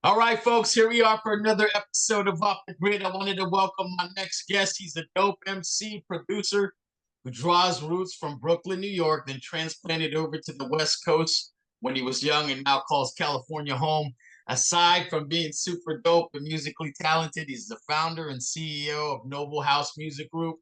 All right, folks, here we are for another episode of Off the Grid. I wanted to welcome my next guest. He's a dope MC producer who draws roots from Brooklyn, New York, then transplanted over to the West Coast when he was young and now calls California home. Aside from being super dope and musically talented, he's the founder and CEO of Noble House Music Group.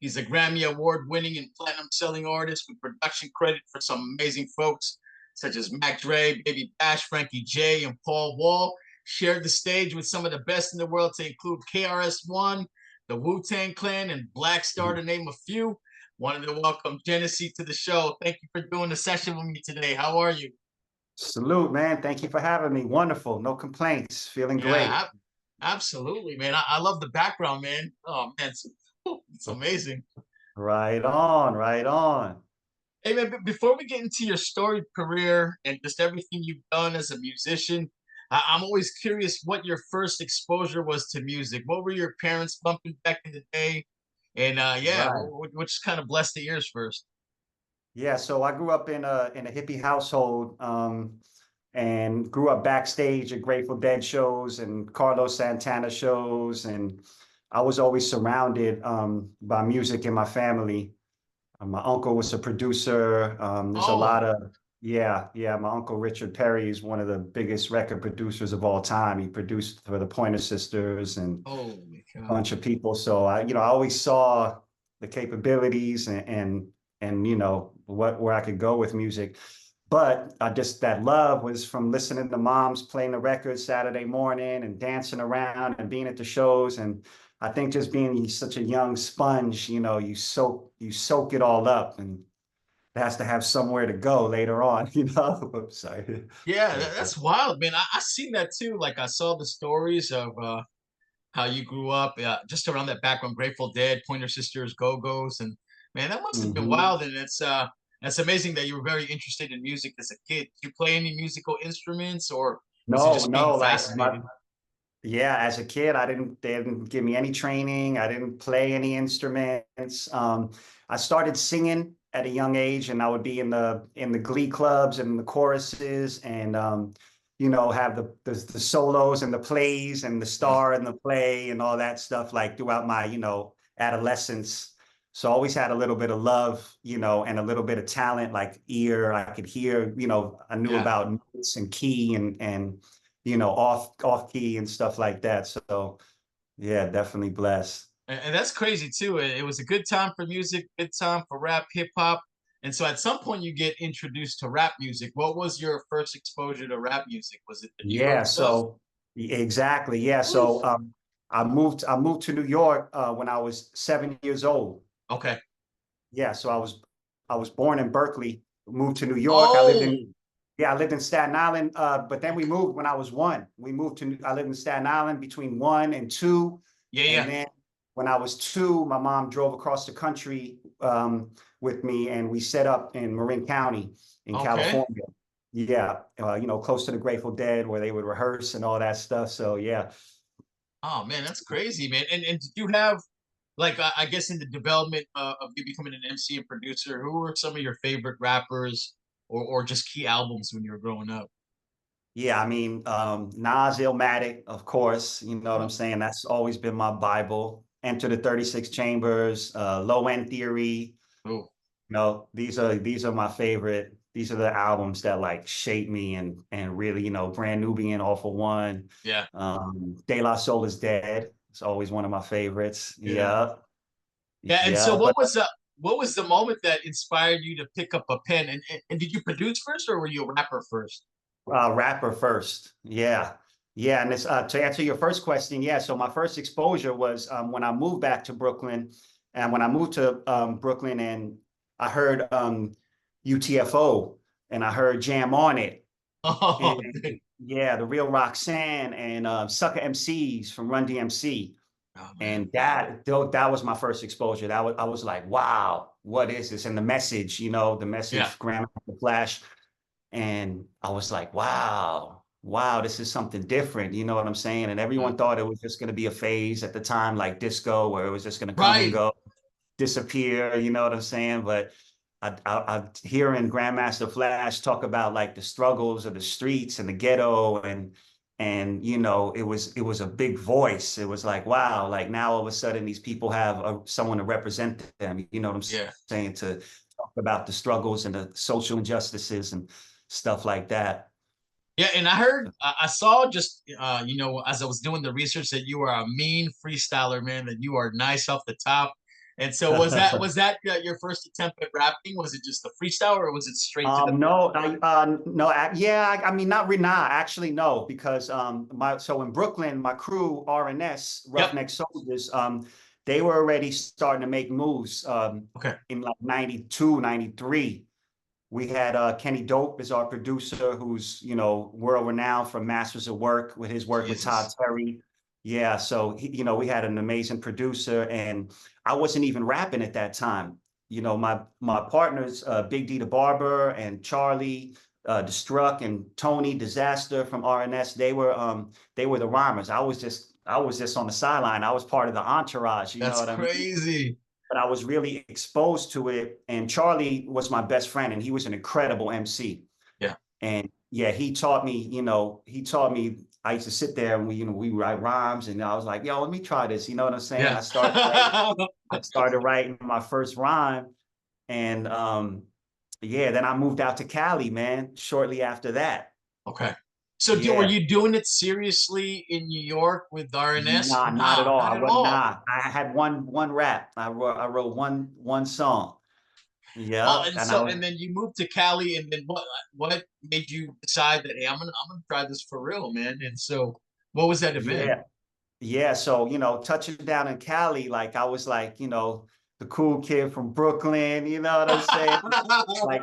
He's a Grammy Award winning and platinum selling artist with production credit for some amazing folks such as Mac Dre, Baby Bash, Frankie J, and Paul Wall. Shared the stage with some of the best in the world to include KRS-One, the Wu-Tang Clan, and Black Star, to name a few. Wanted to welcome Gennessee to the show. Thank you for doing the session with me today. How are you? Salute, man. Thank you for having me. Wonderful. No complaints. Feeling great. Absolutely, man. I love the background, man. Oh, man, it's amazing. Right on, right on. Hey, man, before we get into your storied career and just everything you've done as a musician, I'm always curious what your first exposure was to music. What were your parents bumping back in the day? And yeah, Right. which kind of blessed the ears first? Yeah, so I grew up in a hippie household, and grew up backstage at Grateful Dead shows and Carlos Santana shows, and I was always surrounded by music in my family. My uncle was a producer. There's a Oh, lot of, yeah. My uncle Richard Perry is one of the biggest record producers of all time. He produced for the Pointer Sisters and holy a cow. bunch of people. So I always saw the capabilities and where I could go with music. But I just that love was from listening to moms playing the records Saturday morning and dancing around and being at the shows. And I think just being such a young sponge, you soak it all up, and it has to have somewhere to go later on, Oops, sorry. Yeah, Yeah. that's wild, man. I seen that too. Like I saw the stories of how you grew up just around that background, Grateful Dead, Pointer Sisters, Go-Go's, and man, that must have been hmm wild. And it's amazing that you were very interested in music as a kid. Did you play any musical instruments, or was it No, just being no, like fascinated? yeah, as a kid, they didn't give me any training. I didn't play any instruments. I started singing at a young age, and I would be in the glee clubs and the choruses, and have the solos and the plays and the star in the play and all that stuff, like throughout my adolescence. So I always had a little bit of love, and a little bit of talent, like ear. I could hear, I knew Yeah. about notes and key and off key and stuff like that. So yeah, definitely blessed. And that's crazy too. It was a good time for music, good time for rap, hip hop. And so at some point you get introduced to rap music. What was your first exposure to rap music? Was it the New York Yeah, stuff? so exactly. Yeah. So Oof. I moved to New York when I was 7 years old. Okay. Yeah, so I was born in Berkeley, moved to New York. Oh, I lived in Staten Island, but then we moved when I was one. I lived in Staten Island between 1 and 2. yeah, And yeah. then when I was 2, my mom drove across the country with me, and we set up in Marin County in Okay. California. Yeah, close to the Grateful Dead where they would rehearse and all that stuff. So yeah. Oh man, that's crazy, man. And did you have like I guess in the development of you becoming an MC and producer, who were some of your favorite rappers or just key albums when you were growing up? Yeah, I mean, Nas Illmatic, of course, you know what I'm Oh, saying? That's always been my Bible. Enter the 36 Chambers, Low End Theory. oh, These are my favorite. These are the albums that like shape me and really, Brand Nubian off of one. yeah, De La Soul is Dead. It's always one of my favorites. yeah. Yeah. Yeah, and so Yeah. But what was the moment that inspired you to pick up a pen? And did you produce first or were you a rapper first? rapper first. Yeah. Yeah. And to answer your first question, yeah. So my first exposure was when I moved back to Brooklyn. And when I moved to Brooklyn, and I heard UTFO, and I heard Jam on It. Oh, And yeah, The Real Roxanne, and Sucker MCs from Run DMC. oh man. And that was my first exposure. I was like, wow, what is this? And the message, the Yeah. message, Grandma the Flash. And I was like, wow, wow, this is something different. You know what I'm saying? And everyone thought it was just going to be a phase at the time, like disco, where it was just going to come and Right. go, disappear. You know what I'm saying? But I hearing Grandmaster Flash talk about like the struggles of the streets and the ghetto, and you know, it was a big voice. It was like, wow, like now all of a sudden these people have someone to represent them. You know what I'm Yeah. saying? To talk about the struggles and the social injustices and stuff like that. Yeah, and I heard, I saw just, as I was doing the research, that you are a mean freestyler, man. That you are nice off the top. And so, was that your first attempt at rapping? Was it just the freestyle, or was it straight to the pen? No, no, yeah, I mean, not really, nah, actually, no, because so in Brooklyn, my crew, RNS, Yep. Roughneck Soldiers, they were already starting to make moves Okay. in like 92, 93. We had Kenny Dope as our producer, who's, you know, world renowned for Masters of Work with his work with Todd Jesus. Terry. Yeah, so you know, we had an amazing producer, and I wasn't even rapping at that time. You know, my partners, Big D the Barber and Charlie, Destruct and Tony Disaster from RNS, they were the rhymers. I was just on the sideline. I was part of the entourage. You know That's what I mean? crazy. But I was really exposed to it. And Charlie was my best friend, and he was an incredible MC. Yeah. And yeah, he taught me, you know, I used to sit there and we write rhymes, and I was like, yo, let me try this. You know what I'm saying? Yeah. I started writing my first rhyme. And yeah, then I moved out to Cali, man, shortly after that. Okay. So were Yeah. you doing it seriously in New York with RNS? Nah, not at Nah, all. not I at was all. not. I had one rap. I wrote one song. Oh, Yeah. and And I so was and then you moved to Cali, and then what made you decide that, hey, I'm gonna try this for real, man? And so what was that event? yeah. Yeah, so you know, touching down in Cali, like I was like, you know, the cool kid from Brooklyn, you know what I'm saying? Like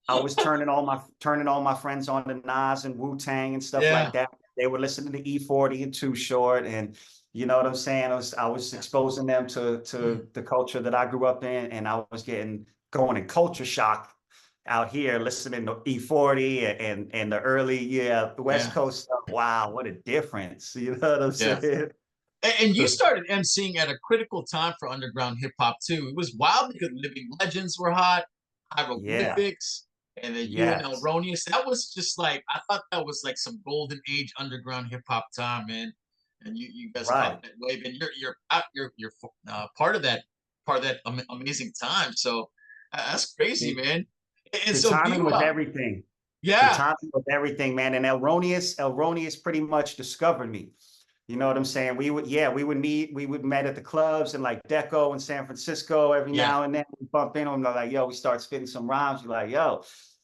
I was turning all my friends on to Nas and Wu-Tang and stuff like Yeah. that. They were listening to E40 and Too Short, and you know what I'm saying? I was exposing them to the culture that I grew up in, and I was going in culture shock out here listening to E40 and the early, yeah, the West Yeah. Coast stuff. Wow, what a difference. You know what I'm Yeah. saying? And you started emceeing at a critical time for underground hip hop too. It was wild because Living Legends were hot, Yeah. Hieroglyphics, and then you and L Yes. Roneous. That was just like, I thought that was like some golden age underground hip hop time, man. And you guys caught Right. that wave, and you're part of that amazing time. So that's crazy, It, man. And the so do timing you? was everything. The Yeah, timing was everything, man. And El Roneous pretty much discovered me. You know what I'm saying? We would meet at the clubs in like Deco in San Francisco every yeah. now and then. We bump into them. They're like, yo, we start spitting some rhymes. You're like, yo,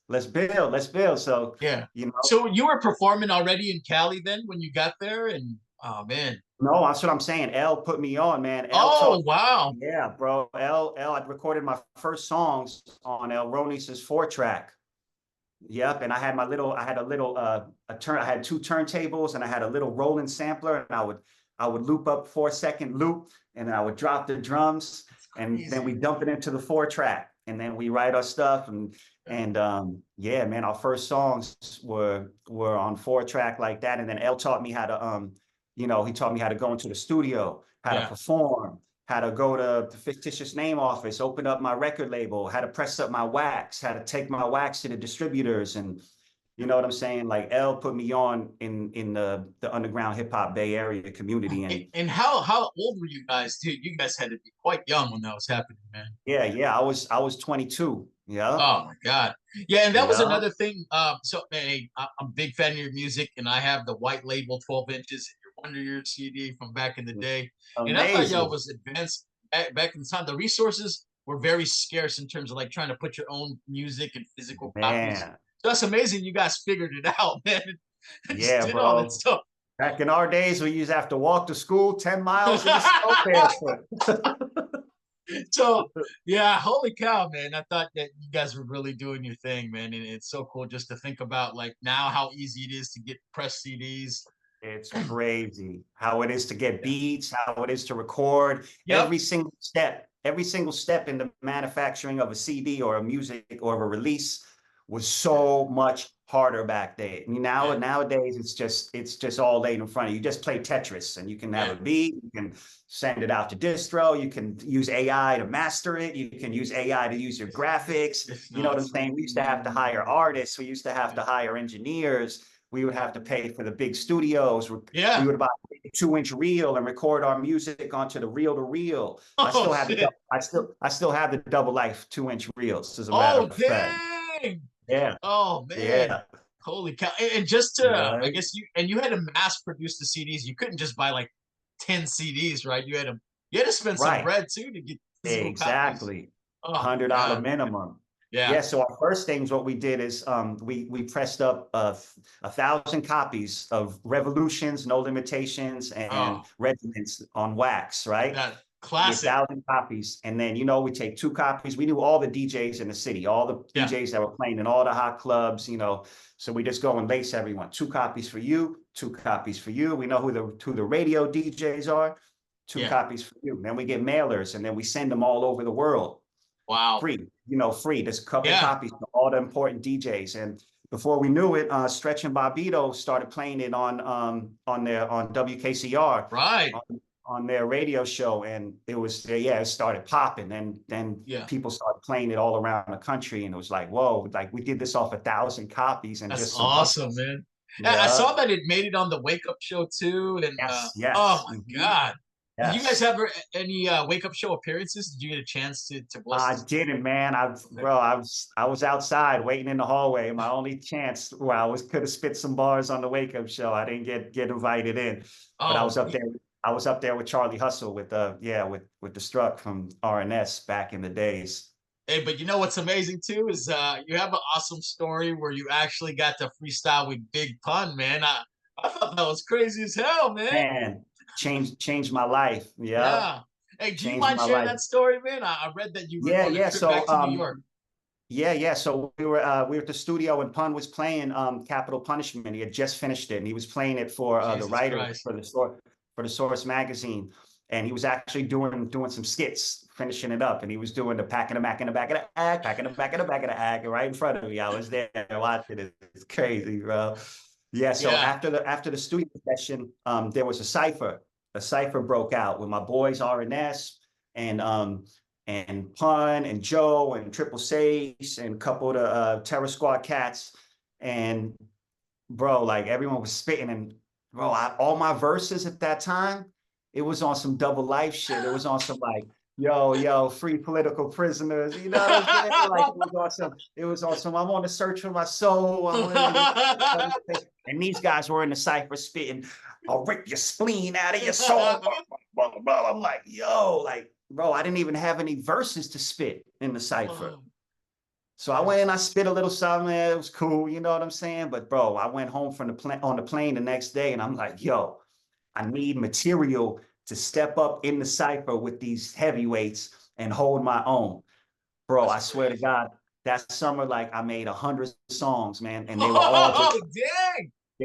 let's build, let's build. So, Yeah. you know, So you were performing already in Cali then when you got there? And oh man. no, that's what I'm saying. L put me on, man. L taught, Oh wow. yeah, bro. I recorded my first songs on El Roneous's 4-track. Yep, and I had two turntables, and I had a little rolling sampler, and I would loop up 4-second loop, and then I would drop the drums, That's and then we crazy. dump it into the 4-track, and then we write our stuff, and Yeah. yeah, man, our first songs were on 4-track like that, and then L taught me how to he taught me how to go into the studio, how to Yeah. perform, how to go to the fictitious name office, open up my record label, how to press up my wax, how to take my wax to the distributors, and you know what I'm saying? Like L put me on in the underground hip hop Bay Area community, and And how old were you guys too? You guys had to be quite young when that was happening, man. yeah, I was 22. Yeah, Oh my God. Yeah, and that was yeah, another thing. So hey, I'm a big fan of your music, and I have the white label 12 inches and your Wonder Years CD from back in the day. And I thought y'all amazing. was advanced back in the time. The resources were very scarce in terms of like trying to put your own music and physical copies. Man, So that's amazing you guys figured it out, man. And just yeah, did all that bro. stuff. Back in our days, we used to have to walk to school 10 miles in the snow barefoot. So yeah, holy cow, man. I thought that you guys were really doing your thing, man. And it's so cool just to think about like now how easy it is to get press CDs. It's crazy how it is to get Yeah. beats, how it is to record Yep. every single step in the manufacturing of a CD or a music or a release was so much harder back then. I mean, nowadays it's just all laid in front of you. You just play Tetris and you can have a beat, you can send it out to distro, you can use AI to master it, you can use AI to use your graphics. You know what I'm saying? We used to have to hire artists, we used to have to hire engineers, we would have to pay for the big studios. We would buy a 2-inch reel and record our music onto the reel to reel. I still have I still have the Double Life 2-inch reels, as a matter of fact. Dang. Yeah. Oh man. Yeah. Holy cow. And just to I guess you had to mass produce the CDs. You couldn't just buy like 10 CDs, right? You had to spend some bread too to get physical copies. Oh, $100 minimum. Yeah. So our first things, what we did is we pressed up 1,000 copies of Revolutions, No Limitations, and Regiments on wax, right? That classic. 1,000 copies, and then we take 2 copies. We knew all the DJs in the city, all the DJs that were playing in all the hot clubs, So we just go and lace everyone. 2 copies for you, 2 copies for you. We know who the radio DJs are. 2 copies for you. And then we get mailers, and then we send them all over the world. Wow. Free, free. There's a couple copies of all the important DJs. And before we knew it, Stretch and Bobbito started playing it on WKCR. Right. On their radio show, and it started popping, and then people started playing it all around the country, and it was like, whoa, like we did this off 1,000 copies, and that's awesome, man. I saw that it made it on the Wake Up Show too, and oh my God. Did you guys have any Wake Up Show appearances? Did you get a chance to bless? I didn't, man. I was outside waiting in the hallway. My only chance where could have spit some bars on the Wake Up Show. I didn't get invited in, but I was up there. I was up there with Charlie Hustle with the Struck from RNS back in the days. Hey, but you know what's amazing too is you have an awesome story where you actually got to freestyle with Big Pun, man. I thought that was crazy as hell, man. Man, changed my life. Yeah. Hey, do you mind sharing that story, man? I read that you were on a trip back to New York. Yeah. So we were at the studio and Pun was playing Capital Punishment. He had just finished it, and he was playing it for the writer for the Source magazine, and he was actually doing some skits, finishing it up, and he was doing the packing the back in the back of the act, packing the back in the back of the act, right in front of me. I was there watching it. It's crazy, bro. Yeah. So after the studio session, there was a cipher. A cipher broke out with my boys RNS and Pun and Joe and Triple Sage and a couple of the Terror Squad cats, and bro, like everyone was spitting, and bro, all my verses at that time, it was on some Double Life shit. It was on some like, yo, free political prisoners. You know what I'm saying? Like it was awesome. I'm on the search for my soul. And these guys were in the cipher spitting, I'll rip your spleen out of your soul. I'm like, bro, I didn't even have any verses to spit in the cipher. So I went and I spit a little something. It was cool, you know what I'm saying? But bro, I went home from on the plane the next day, and I'm like, yo, I need material to step up in the cipher with these heavyweights and hold my own. Bro, I swear to God, that summer, like I made 100 songs, man, and they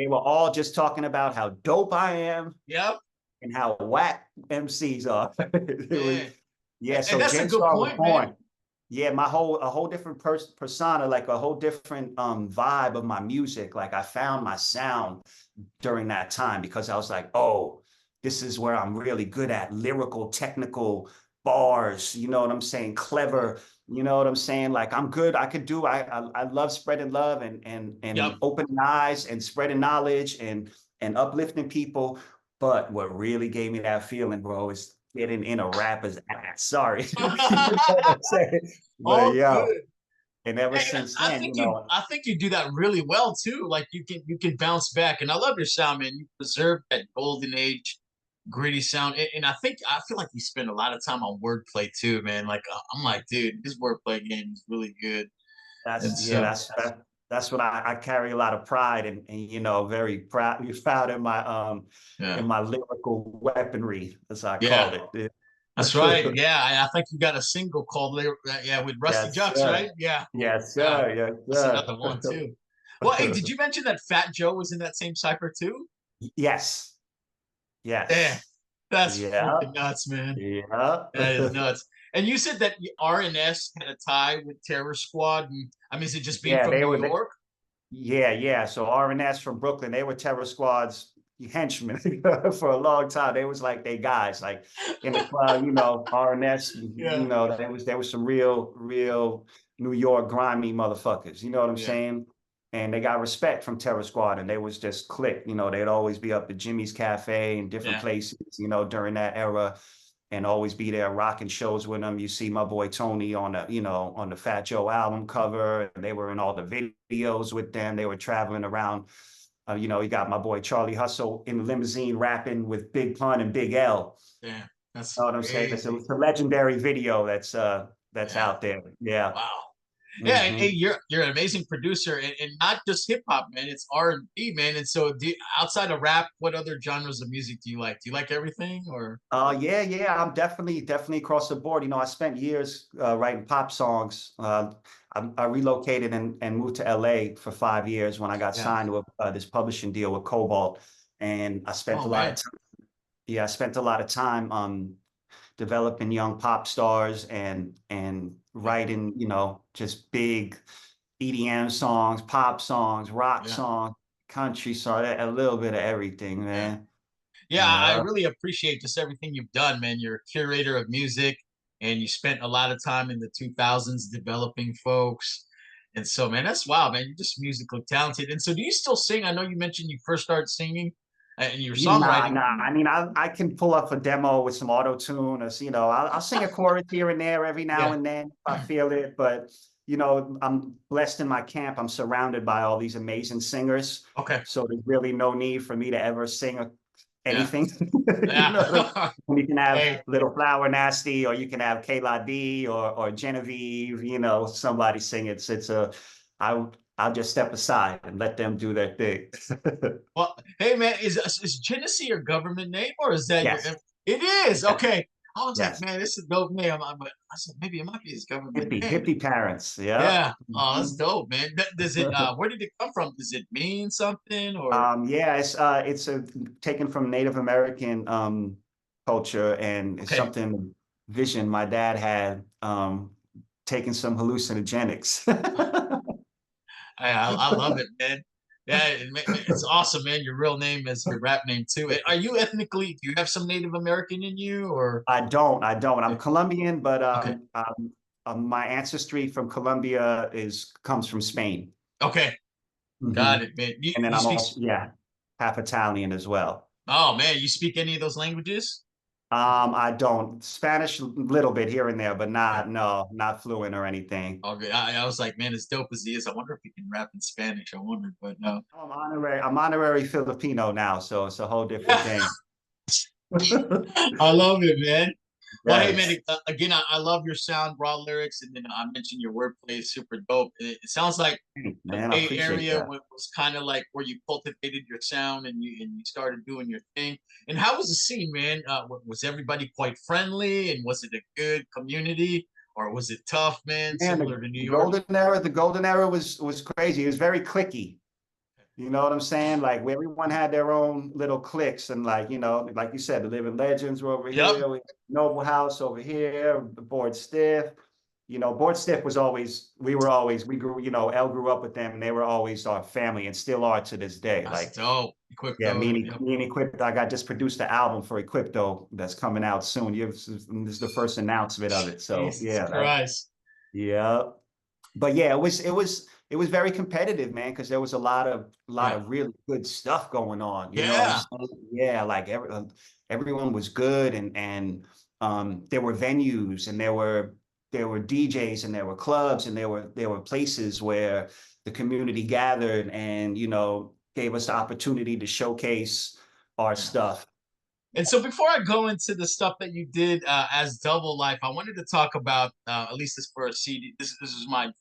were all just talking about how dope I am. Yep. And how whack MCs are. So that's a good point, man. Yeah, a whole different persona, like a whole different vibe of my music. Like I found my sound during that time, because I was like, oh, this is where I'm really good at lyrical, technical bars. You know what I'm saying? Clever. You know what I'm saying? Like I'm good. I love spreading love and opening eyes and spreading knowledge and uplifting people. But what really gave me that feeling, bro, is getting in a rapper's ass. Sorry. You know what I'm saying? But good. And ever since then, I think you do that really well too. Like you can bounce back, and I love your sound, man. You preserve that golden age, gritty sound, and I feel like you spend a lot of time on wordplay too, man. Like I'm like, dude, his wordplay game is really good. That's what I carry a lot of pride and very proud in my in my lyrical weaponry, as I call it. That's right. Yeah, I think you got a single called with Rusty Jux, right? Yeah. Yes, sir. Yes, sir. That's another one too. Well, hey, did you mention that Fat Joe was in that same cipher too? Yes. Yes. Yeah. That's freaking nuts, man. Yeah. That is nuts. And you said that RNS had a tie with Terror Squad, and I mean, is it just being Yeah, from they New were. York? Yeah, yeah. So R&S from Brooklyn, they were Terror Squad's henchmen for a long time. They was like they guys, like in the club, R&S, Yeah, there was some real New York grimy motherfuckers. You know what I'm yeah, saying? And they got respect from Terror Squad, and they was just click. They'd always be up at Jimmy's Cafe and different yeah, places, during that era, and always be there rocking shows with them. You see my boy Tony on the Fat Joe album cover, and they were in all the videos with them. They were traveling around. You got my boy Charlie Hustle in the limousine rapping with Big Pun and Big L. yeah. That's You know what I'm saying? crazy. It's a legendary video that's Yeah. out there. Yeah. Wow. Yeah, and hey, Hmm. you're an amazing producer, and not just hip hop, man. It's R&B, man. And so, outside of rap, what other genres of music do you like? Do you like everything, or? Yeah. I'm definitely across the board. I spent years writing pop songs. I relocated and moved to LA for 5 years when I got Yeah. signed to this publishing deal with Cobalt, and I spent Oh a lot of man. time. Yeah, I spent a lot of time developing young pop stars and Yeah. writing, just big EDM songs, pop songs, rock Yeah. songs, country songs, a little bit of everything, Yeah. man. Yeah. I Yeah. really appreciate just everything you've done, man. You're a curator of music, and you spent a lot of time in the 2000s developing folks. And so, man, that's wow, man. You're just musically talented. And so, do you still sing? I know you mentioned you first started singing, and your Nah. songwriting. I mean, I can pull up a demo with some auto tune, or I'll sing a chorus here and there every now Yeah. and then if I feel it. But I'm blessed in my camp. I'm surrounded by all these amazing singers, Okay. so there's really no need for me to ever Yeah. anything. Yeah. You can have Hey. Little Flower Nasty, or you can have Kayla D or Genevieve. Somebody sing it. I I'll just step aside and let them do their thing. Well, hey man, is Gennessee your government name, or is that your? Yes. It is. Yes. Okay. I was like, Yes. man, this is a dope name. I said maybe it might be his government name. Hippie parents. Yeah. Yeah. Oh, that's Mhm. dope, man. Does it? Where did it come from? Does it mean something, or? Yeah, it's taken from Native American culture, and it's Okay. something vision my dad had, taking some hallucinogenics. I love it, man. Yeah, it's awesome, man. Your real name is your rap name too. Are you ethnically? Do you have some Native American in you, or? I don't. I'm Okay. Colombian, but Okay. my ancestry from Colombia is comes from Spain. Okay. Hmm. Got it, man. You And then you I'm speak? also, yeah, half Italian as well. Oh man, you speak any of those languages? I don't. Spanish a little bit here and there, but Yeah. not fluent or anything. Okay. I was like, man, as dope as he is, I wonder if he can rap in Spanish. I wonder, but no. I'm honorary Filipino now, so it's a whole different Yeah, thing. I love it, man. Well, hey, man, Yes. again, I love your sound, raw lyrics, and then I mentioned your wordplay is super dope. It sounds like Thanks, the man. I Bay appreciate Area that. was kind of like where you cultivated your sound and you started doing your thing. And how was the scene, man? Was everybody quite friendly, and was it a good community, or was it tough, man? Man, Similar to New the York? golden era was crazy. It was very clicky. You know what I'm saying? Like, where everyone had their own little cliques, and like, like you said, the Living Legends were over Yep. here, we had Noble House over here, the Board Stiff. Board Stiff was always, we grew, L grew up with them, and they were always our family, and still are to this day. That's Like, dope. Quick yeah, though. Yep. me and Equip, I got just produced the album for Equipto that's coming out soon. This is the first announcement of it. So Jesus yeah, Christ. yeah. But yeah, it was very competitive, man, because there was a lot Yeah. of really good stuff going on. You know what I'm Yeah. saying? Yeah, like everyone was good, and there were venues, and there were DJs, and there were clubs, and there were places where the community gathered, and gave us the opportunity to showcase our Yeah. stuff. And so before I go into the stuff that you did as Double Life, I wanted to talk about at least this for a CD. This is my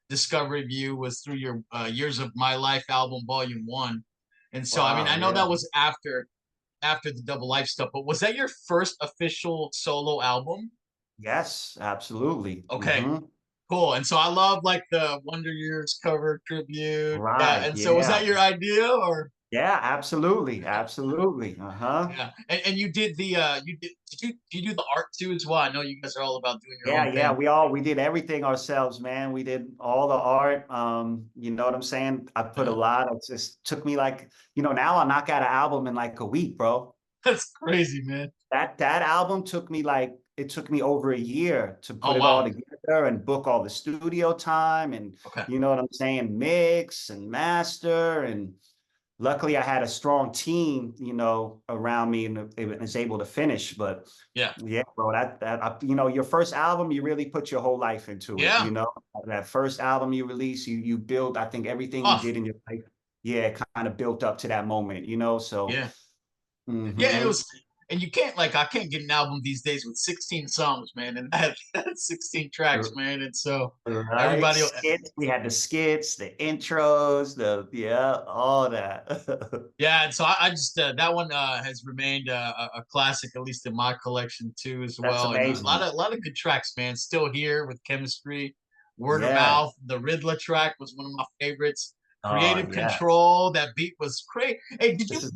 discovery view was through your Years of My Life album, Volume One. And so I mean Wow, I know yeah. that was after the Double Life stuff, but was that your first official solo album? Yes, absolutely. Okay, cool. And so I love like the Wonder Years cover tribute. Yeah. Right, And so was yeah. that your idea or? Yeah, absolutely, absolutely. Uh-huh. Yeah, and you did the did you do the art too as well? I know you guys are all about doing your Yeah, own yeah, thing. we did everything ourselves, man. We did all the art. You know what I'm saying? I put a Yeah, lot of just took me like, now I knock out an album in like a week, bro. that's crazy, man. That album took me like it took me over a year to Oh put it all wow. together and book all the studio time and Okay. you know what I'm saying, mix and master and luckily I had a strong team, around me and it was able to finish. But Yeah. yeah, bro, your first album, you really put your whole life into it. Yeah. That first album you release, you build, I think everything you Oh did in your life, yeah, kind of built up to that moment. So, yeah. Yeah, and it mhm. was, and you can't like I can't get an album these days with 16 songs, man, and that's 16 tracks, man, and so Right, everybody, skits. We had the skits, the intros, yeah, all that. yeah, and so I just that one has remained a classic, at least in my collection too, as That's well, and amazing. a lot of good tracks, man. Still here with chemistry, word of Yeah. mouth. The Riddler track was one of my favorites. Oh, Creative yes. control. That beat was crazy. Hey, did you This is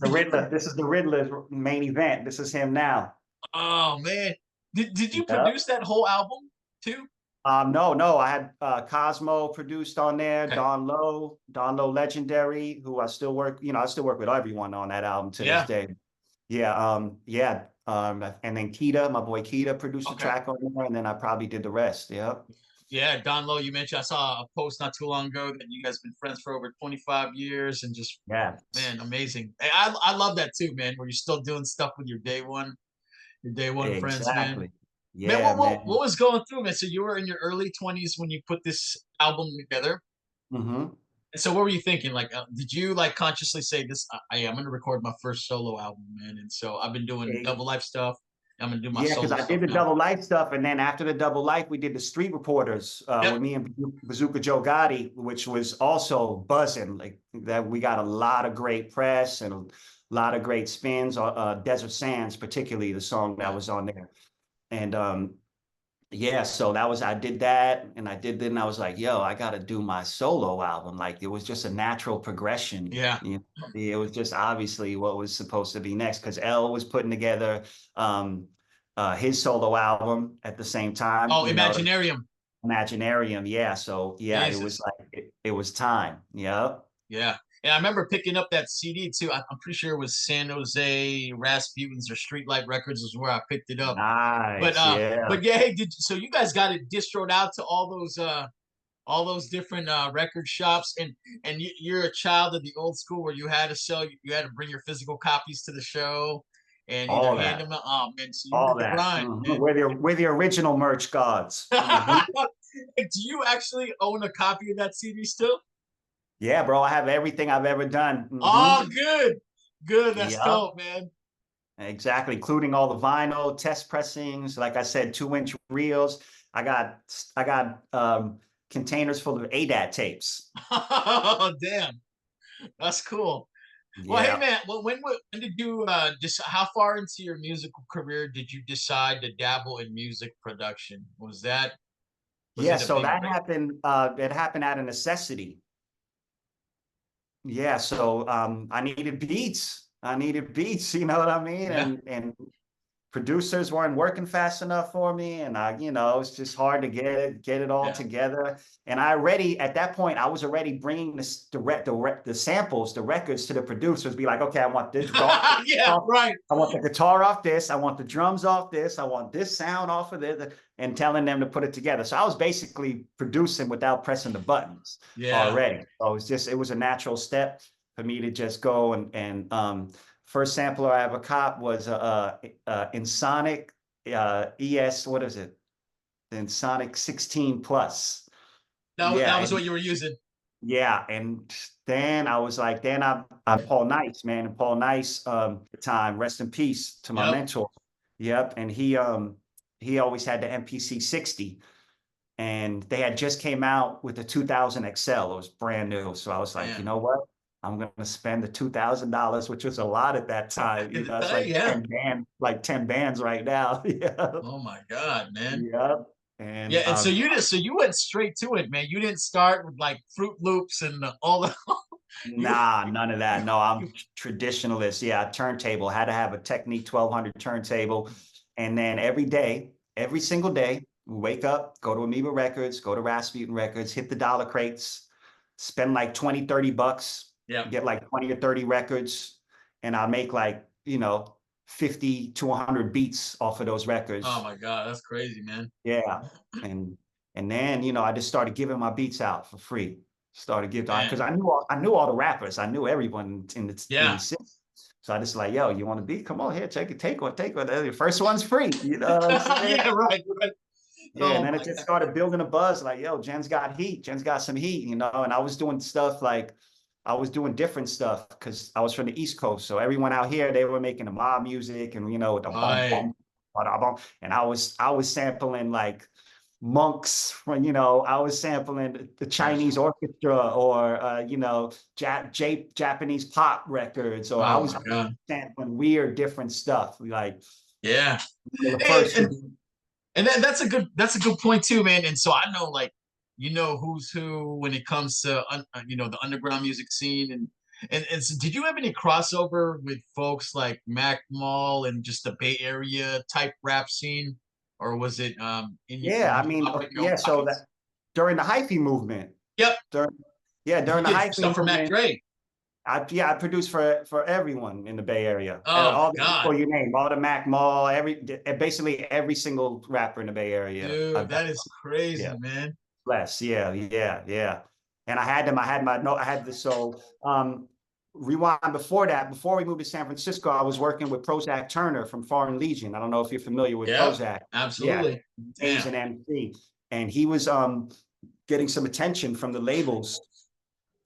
the Riddler's main event. This is him now. Oh man, did you Yep. produce that whole album too? No, no, I had Cosmo produced on there, Okay, Don Low Legendary, who I still work with everyone on that album to this yeah, day. Yeah, yeah. And then Keita, my boy Keita produced a okay. track on there, and then I probably did the rest. Yep. Yeah, Don Lowe, you mentioned I saw a post not too long ago that you guys been friends for over 25 years and just Yeah. man, amazing. Hey, I love that too, man, where you're still doing stuff with your day one friends, man. Exactly. Man, Yeah, man. what was going through, man? So you were in your early 20s when you put this album together. Hmm. And so what were you thinking? Like, did you like consciously say this? I'm going to record my first solo album, man. And so I've been doing double life stuff. I'm going to do my Yeah, because solo I stuff did the now. double life stuff, and then after the double life, we did the street reporters Yep. with me and Bazooka Joe Gotti, which was also buzzing. Like that, we got a lot of great press and a lot of great spins. Desert Sands, particularly the song that Yeah. was on there, and yeah, so I did that, and then I was like, yo, I got to do my solo album. Like it was just a natural progression. Yeah. It was just obviously what was supposed to be next because L was putting together um, his solo album at the same time. Oh, Imaginarium. Imaginarium. Yeah, so yeah, it was Jesus. like it was time. Yep. Yeah. And I remember picking up that CD too. I'm pretty sure it was San Jose Rasputins or Streetlight Records is where I picked it up. Nice. Yeah. But yeah, hey, so you guys got it distroed out to all those different record shops and you're a child of the old school where you had to sell you had to bring your physical copies to the show and either All hand that. them out. Oh man, so you were All the that. grind, Mhm. man. We're the original merch gods. Mhm. Do you actually own a copy of that CD still? Yeah, bro, I have everything I've ever done. Oh, good. Good. That's Yep, dope, man. exactly, including all the vinyl test pressings. Like I said, 2-inch reels. I got containers full of ADAT tapes. Oh, damn. That's cool. Well, hey Yeah. man, well, when did you just how far into your musical career did you decide to dabble in music production? Was Yeah, it a so big that happened out of necessity. Yeah, so I needed beats. I needed beats, you know what I mean? yeah, And producers weren't working fast enough for me, and it's just hard to get it all yeah. together. And I already at that point I was already bringing the samples, the records to the producers, be like, okay, I want this Yeah, off, right. I want the guitar off this, I want the drums off this, I want this sound off of this, and telling them to put it together. So I was basically producing without pressing the buttons Yeah. already. So it was a natural step for me to just go first sampler I ever caught was in Sonic ES, what is it? In Sonic 16 Plus. Yeah, That was and what you were using. yeah, and then I was like, then I'm Paul Nice, man, and Paul Nice, the time, rest in peace to my Yep. mentor. Yep, and he always had the MPC 60, and they had just came out with the 2000 XL. It was brand new, so I was like, you Man. know what? I'm gonna spend the $2,000, which was a lot at that time. It's like Yeah. 10 bands right now. Yeah, Oh my God, man. yep. Yeah, And and so you went straight to it, man. You didn't start with like Fruit Loops and all the Nah, none of that. No, I'm traditionalist. Yeah, turntable. Had to have a Technique 1200 turntable. And then every day, every single day, we wake up, go to Amoeba Records, go to Rasputin Records, hit the dollar crates, spend like 20, 30 bucks, Yeah. get like 20 or 30 records, and I'll make like, 50 to 100 beats off of those Oh records. my God, that's crazy, man. Yeah. And and then, I just started giving my beats out for free. Started giving because Man. I knew all the rappers. I knew everyone in the Yeah. city. So I just like, yo, you want a beat? Come on here, take one, take one. The first one's free. You know what I'm saying? Yeah, right, right. Yeah, and Oh then it my just God. started building a buzz like, yo, Jen's got heat. Jen's got some heat, and I was doing stuff like I was doing different stuff because I was from the East Coast. So everyone out here, they were making the mob music and the bum Right. bum, bum. And I was sampling like monks from, I was sampling the Chinese orchestra or Japanese pop records, or I Oh was my God. sampling weird different stuff. Like Yeah. one of the And, first. and And that's a good point too, man. And so I know like who's who when it comes to the underground music scene and so did you have any crossover with folks like Mac Mall and just the Bay Area type rap scene, or was it Yeah, I did you mean, operate your own yeah. So pockets? that during the hyphy movement, Yep, during yeah, you during the did hyphy stuff for Mac movement, Dre. I produced for everyone in the Bay Area, Oh my all the God, people you name, all the Mac Mall, basically every single rapper in the Bay Area. dude, I've done. that is crazy, Yeah, man. less, yeah, yeah, yeah. And I had them. I had my no. I had this. So rewind before that. Before we moved to San Francisco, I was working with Prozac Turner from Foreign Legion. I don't know if you're familiar with Yep, Prozac. Yeah, absolutely. Damn. amazing MC, and he was getting some attention from the labels,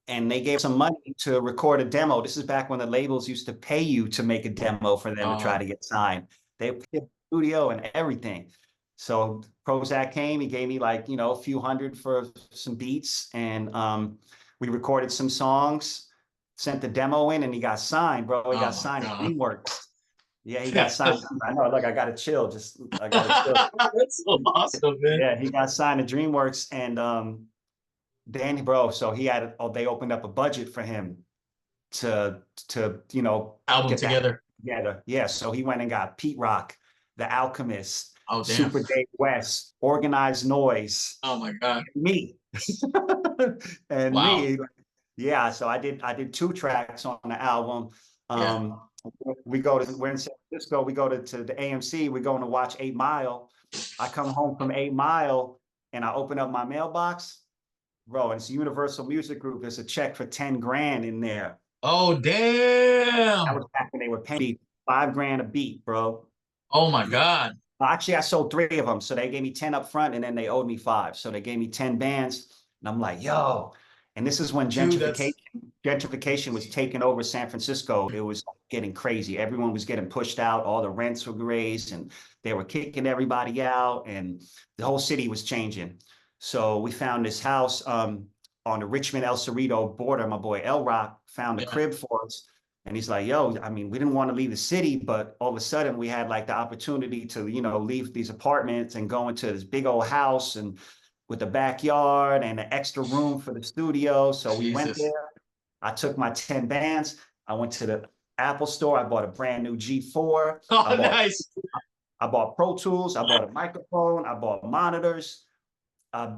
and they gave some money to record a demo. This is back when the labels used to pay you to make a demo for them to try Oh, to get signed. They paid the studio and everything. So Prozac came, he gave me like, a few hundred for some beats, and we recorded some songs, sent the demo in, and he got signed, bro. He got oh my signed to God. DreamWorks. Yeah, he got signed. I know, look, I gotta chill. I gotta chill. That's so awesome, man. Yeah, he got signed to DreamWorks, and Danny, bro. So they opened up a budget for him to Album get that together. together. Yeah, so he went and got Pete Rock, The Alchemist, Oh, damn. Super Dave West, Organized Noise, Oh my God. me, and Wow. me. Yeah, so I did 2 tracks on the album. Yeah. Um, we're in San Francisco. We go to the AMC. We're going to watch 8 Mile. I come home from 8 Mile and I open up my mailbox. Bro, and it's Universal Music Group. There's a check for 10 grand in there. Oh, That damn. was back when they were paying 5 grand a beat, bro. Oh my God. Actually, I sold 3 of them. So they gave me 10 up front and then they owed me 5. So they gave me 10 bands. And I'm like, yo. And this is when Dude, gentrification was taking over San Francisco. It was getting crazy. Everyone was getting pushed out. All the rents were raised and they were kicking everybody out. And the whole city was changing. So we found this house on the Richmond El Cerrito border. My boy El Rock found a yeah. crib for us. And he's like, yo, I mean, we didn't want to leave the city, but all of a sudden we had like the opportunity to, leave these apartments and go into this big old house and with a backyard and an extra room for the studio. So we went Jesus. there. I took my 10 bands. I went to the Apple store. I bought a brand new G4. Oh, nice. I bought Pro Tools. I bought a microphone. I bought monitors.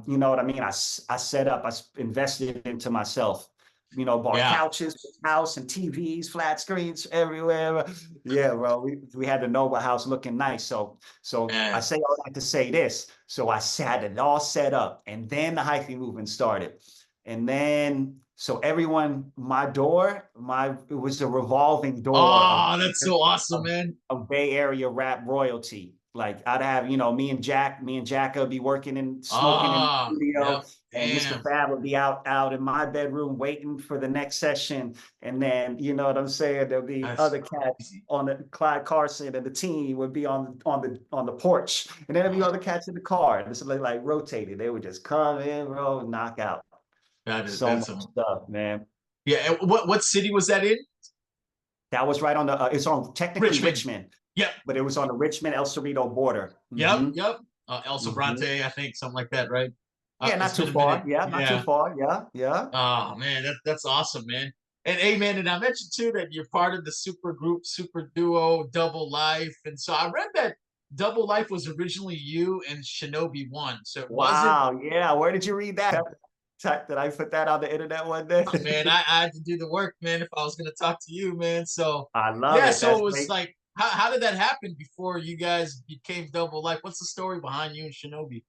You know what I mean? I set up, I invested into myself, bought Yeah. couches, house and TVs, flat screens everywhere. Yeah, bro, we had the Nova house looking nice. So I say all that to say this. So I had it all set up, and then the hyphy movement started. And then, so everyone, it was a revolving door Oh, that's so awesome, man. of Bay Area rap royalty. Like I'd have, me and Jack would be working and smoking in the Ah, studio, yep. and Mr. Damn. Fab would be out in my bedroom waiting for the next session. And then, you know what I'm saying? There'll be That's other cats crazy. on the Clyde Carson and the team would be on the porch, and then there'd be other cats in the car. And this is like rotated. They would just come in, bro, and knock out so That's much stuff, man. yeah. And what city was that in? That was right on the. It's on technically Richmond. Richmond, Yep. but it was on the Richmond El Cerrito border. Yep. Mm-hmm. Yep. El Mm-hmm. Sobrante, I think, something like that, right? Yeah, not It's too been a minute. far. Yeah, not too Yeah. far. Yeah, yeah. Oh man, that's awesome, man. And hey, man, and I mentioned too that you're part of the super group, super duo, Double Life, and so I read that Double Life was originally you and Shinobi One. So it wasn't. Wow. Yeah. Where did you read that? Did I put that on the internet one day? Oh, man, I had to do the work, man. If I was gonna talk to you, man. So I love yeah, it. so That's it was great. like, how did that happen before you guys became Double Life? What's the story behind you and Shinobi?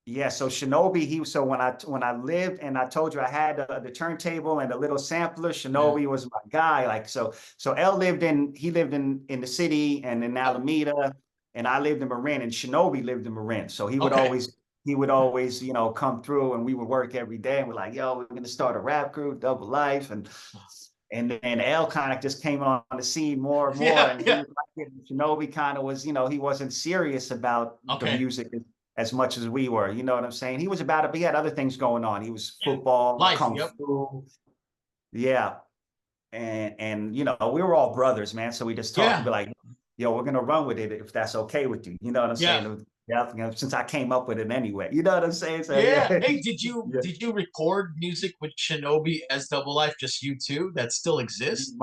Yeah, so Shinobi, so when I lived and I told you I had the turntable and the little sampler, Yeah. Shinobi was my guy. Like so L lived in the city and in Yep. Alameda, and I lived in Marin, and Shinobi lived in Marin. So Okay. he would always, come through, and we would work every day, and we're like, yo, we're gonna start a rap group, Double Life, and then L kind of just came on the scene more and more, Yeah. and he Yeah. was like, Shinobi kind of was, he wasn't serious about the Okay. music as much as we were. You know what I'm saying? He was about it, but he had other things going on. He was Yeah. football, Life. kung Yep. fu, yeah. And we were all brothers, man. So we just talked to Yeah. be like, yo, we're gonna run with it if that's okay with you. You know what I'm Yeah. saying? Yeah, since I came up with it anyway. You know what I'm saying? So Yeah. yeah. Hey, did you Yeah. did you record music with Shinobi as Double Life? Just you two that still exists? We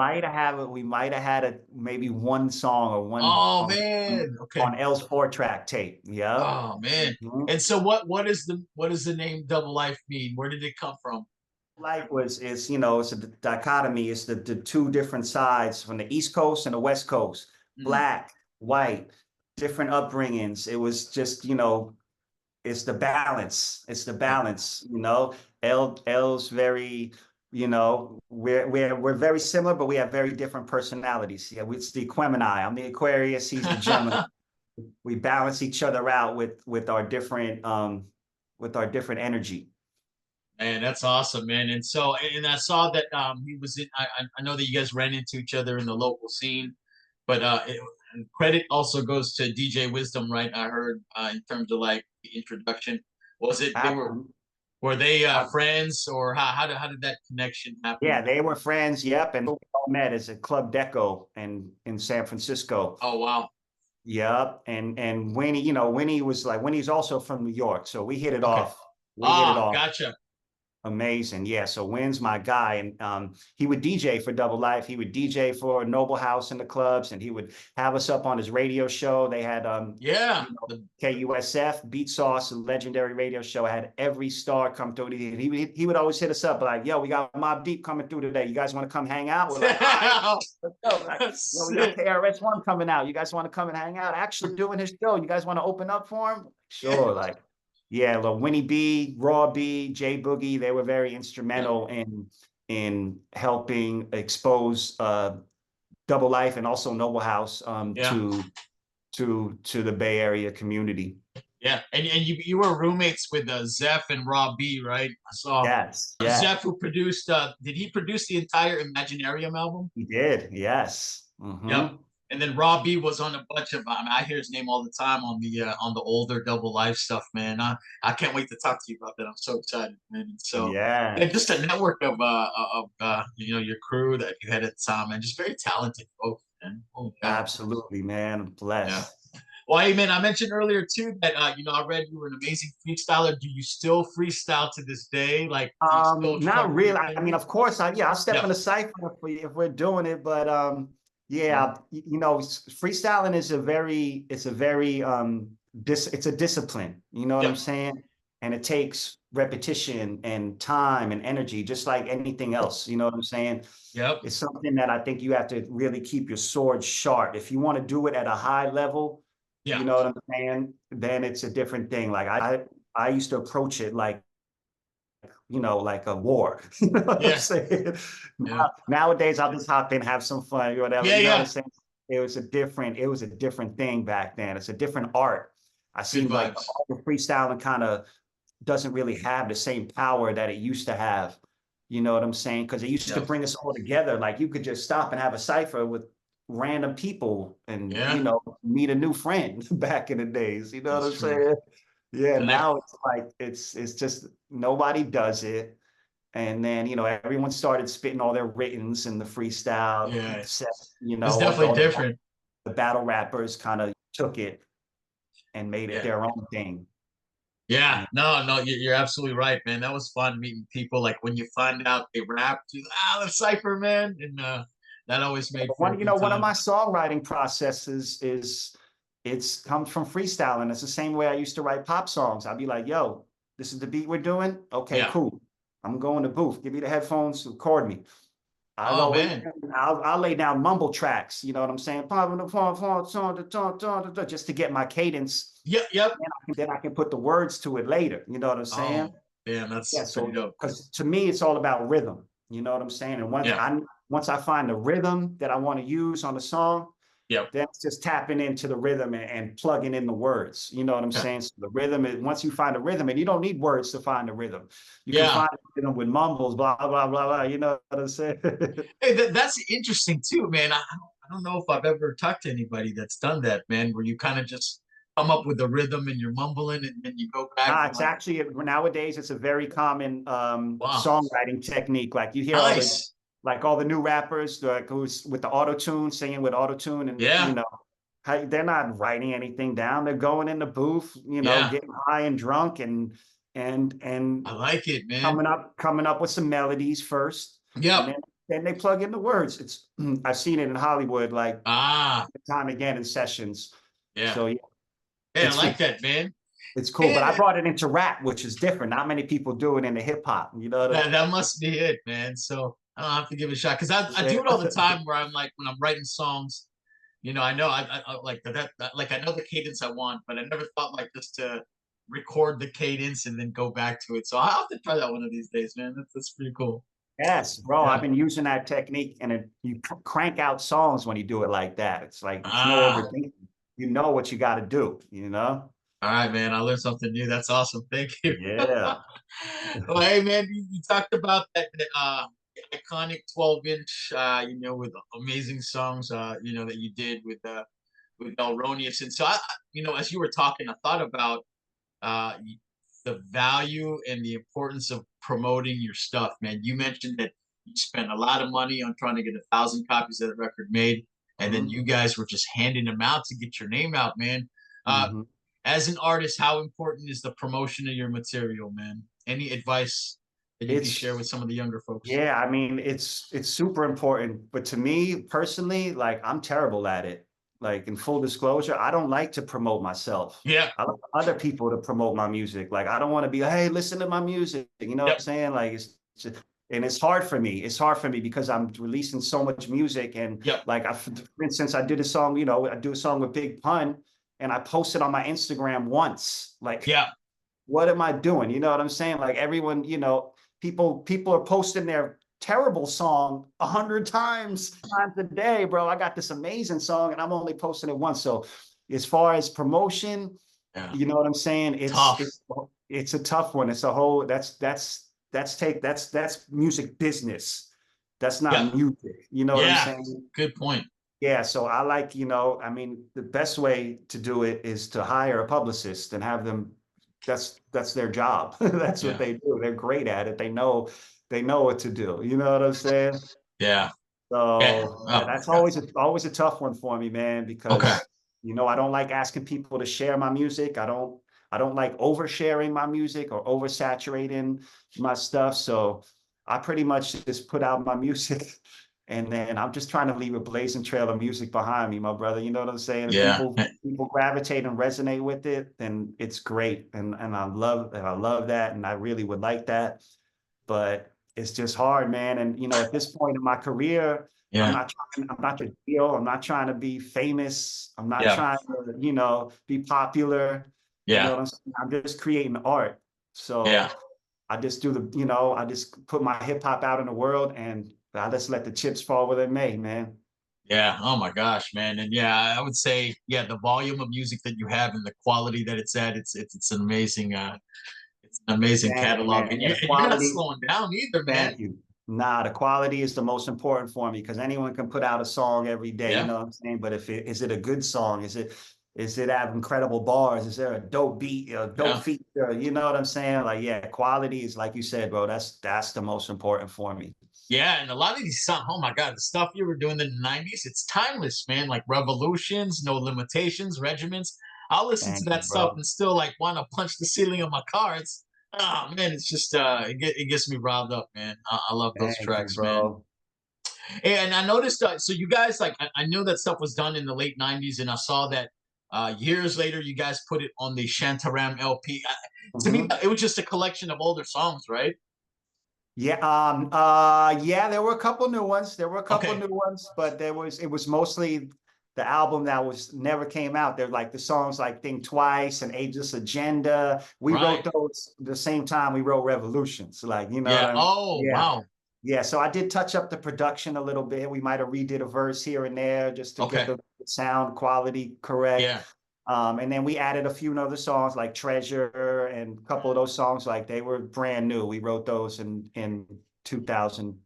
might have had maybe one song or one Oh man. Okay. on L's 4-track tape. Yeah. Oh man. Mhm. And so what does the name Double Life mean? Where did it come from? Life was is it's a dichotomy. It's the two different sides from the East Coast and the West Coast. Mm. Black, white, different upbringings. It was just, it's the balance. It's the Yeah. balance. L's very, we're very similar, but we have very different personalities. Yeah, it's the Gemini. I'm the Aquarius, he's the Gemini. We balance each other out with our different energy. Man, that's awesome, man. And so, and I saw that he was in. I know that you guys ran into each other in the local scene, but and credit also goes to DJ Wisdom, right? I heard in terms of like the introduction. Was it they Absolutely. were they friends, or how did that connection happen? Yeah, they were friends. Yep, and we all met as a Club Deco and in San Francisco. Oh wow. Yep, and Winnie, Winnie's also from New York, so we hit it Okay. off. We hit it Ah, off. gotcha. Amazing. Yeah. So Wynn's my guy. And he would DJ for Double Life. He would DJ for Noble House in the clubs, and he would have us up on his radio show. They had Yeah. KUSF, Beat Sauce, a legendary radio show. I had every star come through. He would always hit us up like, yo, we got Mob Deep coming through today. You guys want to come hang out? We're like, all right, let's go. Like, yo, we got KRS-One coming out. You guys want to come and hang out? Actually doing his show. You guys want to open up for him? Sure. Like, yeah, look, Winnie B, Raw B, J Boogie, they were very Yeah. instrumental in helping expose Double Life and also Noble House Yeah. to the Bay Area community. Yeah. And you were roommates with Zeph and Rob B, right? I saw Yes, yeah, Zeph who produced. Did he produce the entire Imaginarium album? he did. Yes. Yep. Hmm. And then Rob B was on a bunch of. I mean, I hear his name all the time on the older Double Life stuff, man. I can't wait to talk to you about that. I'm so excited, man. And so yeah, Yes, just a network of your crew that you had at the time, and just very talented folks, man. Holy cow. absolutely, man. Yeah. Blessed. Well, hey, man, I mentioned earlier too that I read you were an amazing freestyler. Do you still freestyle to this day? Like, do you still Not sharpen your really. I mean, pencil? of course, I'll step in Yep. a cipher if we're doing it, but Yeah. yeah, freestyling is it's a discipline. You know what I'm Yep. saying? And it takes repetition and time and energy, just like anything else. You know what I'm saying? Yep. It's something that I think you have to really keep your sword sharp. If you want to do it at a high level, you Yeah. know what I'm saying? Then it's a different thing. Like I used to approach it like like a war. You know what I'm Yeah. saying? Yeah. Nowadays, I'll just hop in, have some fun, or whatever. Yeah. You know what I'm Yeah. saying? It was a different thing back then. It's a different art. I Good seem like vibes. the freestyling kind of doesn't really have the same power that it used to have. You know what I'm saying? Because it used to Yep. bring us all together. Like you could just stop and have a cipher with random people and Yeah. meet a new friend back in the days. You know what That's I'm true. saying? Yeah, Connect. now it's like it's just nobody does it. And then, everyone started spitting all their writtens and the freestyle Yeah. set, It's all definitely different. the battle rappers kind of took it and made it Yeah. their own thing. Yeah, no, no, you're absolutely right, man. That was fun meeting people. Like when you find out they rapped, you the cipher, man, and that always made for a One, good one of time. my songwriting processes is it's comes from freestyling. It's the same way I used to write pop songs. I'd be like, yo, this is the beat we're doing. Okay, Yeah. cool. I'm going to booth. Give me the headphones, record me. I'd Oh always, man. I'll lay down mumble tracks, you know what I'm saying? Just to get my cadence. Yep. Yep. Then I can put the words to it later. You know what I'm saying? Oh, damn, Yeah. that's pretty So, dope. because to me, it's all about rhythm. You know what I'm saying? And Yeah. once I find the rhythm that I want to use on the song, Yep. then it's just tapping into the rhythm and plugging in the words. You know what I'm Yeah. saying? So the rhythm is, once you find the rhythm, and you don't need words to find the rhythm. You can Yeah. find the rhythm with mumbles, blah blah blah blah. You know what I'm saying? Hey, that's interesting too, man. I don't know if I've ever talked to anybody that's done that, man, where you kind of just come up with a rhythm and you're mumbling and then you go back and It's like, actually nowadays it's a very common wow, songwriting technique. Like you hear nice. all the new rappers like who's with the auto tune, singing with auto tune, and Yeah. they're not writing anything down. They're going in the booth, Yeah. getting high and drunk and I like it, man. coming up with some melodies first, and Yep. then they plug in the words. It's I've seen it in Hollywood like Ah, time again in sessions. yeah. So yeah, Hey, I it's like it's that, man. it's cool. But I Hey, brought it into rap, which is different. Not many people do it in the hip hop. You know what that must be it, man. So I'll have to give it a shot because I'm I do saying? it all the time where I'm like when I'm writing songs, I know I like that like I know the cadence I want, but I never thought like just to record the cadence and then go back to it. So I'll have to try that one of these days, man. That's pretty cool. Yes, bro. I've Yeah. been using that technique, and you crank out songs when you do it like that. It's like it's no Ah, overthinking. You know what you got to do. You know? all right, man. I learned something new. That's awesome. Thank you. Yeah. Well, hey, man, you talked about that iconic 12-inch, with amazing songs, that you did with L Roneous. And so as you were talking, I thought about uh, the value and the importance of promoting your stuff, man. You mentioned that you spent a lot of money on trying to get 1,000 copies of the record made, and then Mhm. you guys were just handing them out to get your name out, man. Uh, Mhm. as an artist, how important is the promotion of your material, man? Any advice that you can share with It's some of the younger folks? Yeah, I mean, it's super important, but to me personally, like I'm terrible at it. Like in full disclosure, I don't like to promote myself. Yeah. I like other people to promote my music. Like I don't want to be like, hey, listen to my music. You know what Yep. I'm saying? Like and it's hard for me. It's hard for me because I'm releasing so much music. And Yep. like for instance, I did a song, I do a song with Big Pun and I posted on my Instagram once. Like, Yeah. what am I doing? You know what I'm saying? Like everyone, people are posting their terrible song 100 times a day, bro. I got this amazing song and I'm only posting it once. So as far as promotion, Yeah. you know what I'm saying? It's Tough. it's it's a tough one. It's a whole that's music business. That's Yeah. not music. You know what I'm Yeah. saying? Good point. Yeah, so I like, I mean, the best way to do it is to hire a publicist and have them, that's their job. That's what Yeah. they do. They're great at it. They know what to do. You know what I'm saying? Yeah. Yeah. So yeah, Oh my that's God. always a tough one for me, man, Okay. because I don't like asking people to share my music. I don't like oversharing my music or oversaturating my stuff. So I pretty much just put out my music and then I'm just trying to leave a blazing trail of music behind me, my brother. You know what I'm saying? If Yeah. people gravitate and resonate with it, then it's great. And I love that. And I really would like that. But it's just hard, man. And at this point in my career, Yeah. I'm not to deal. I'm not trying to be famous. I'm not Yeah. trying to, be popular. You know Yeah. what I'm saying? I'm just creating art. Yeah. So I just I just put my hip hop out in the world and I just let the chips fall where they may, man. Yeah. Oh my gosh, man. And yeah, I would say, yeah, the volume of music that you have and the quality that it's at, it's an amazing Thank you, catalog. man. And Yeah, the you're not quality. slowing down either, man. Thank you. Nah, the quality is the most important for me because anyone can put out a song every day, you Yeah. know what I'm saying? But is it a good song? Is it have incredible bars? Is there a dope beat, a dope Yeah. feature? You know what I'm saying? Like, yeah, quality is like you said, bro. That's the most important for me. Yeah, and a lot of these songs, oh my God, the stuff you were doing in the 90s, it's timeless, man. Like Revolutions, No Limitations, Regiments. I'll listen to Thank you, that stuff bro. and still like want to punch the ceiling of my car. It's oh man, it's just it gets me riled up, man. I love those Thank you, tracks, man. bro. And I noticed so you guys like I knew that stuff was done in the late '90s, and I saw that years later you guys put it on the Shantaram LP. To me, Mhm. it was just a collection of older songs, right? Yeah, yeah, there were a couple new ones. There were a couple Okay, new ones, but it was mostly the album that was never came out. They're like the songs like Think Twice and Ageless Agenda. We wrote right. those the same time we wrote Revolutions. Like, you know what Yeah. I mean? Oh, Yeah. wow. Yeah. So I did touch up the production a little bit. We might have redid a verse here and there just to get Okay. the sound quality correct. Yeah. And then we added a few other songs like Treasure and a couple of those songs, like they were brand new. We wrote those in 2000,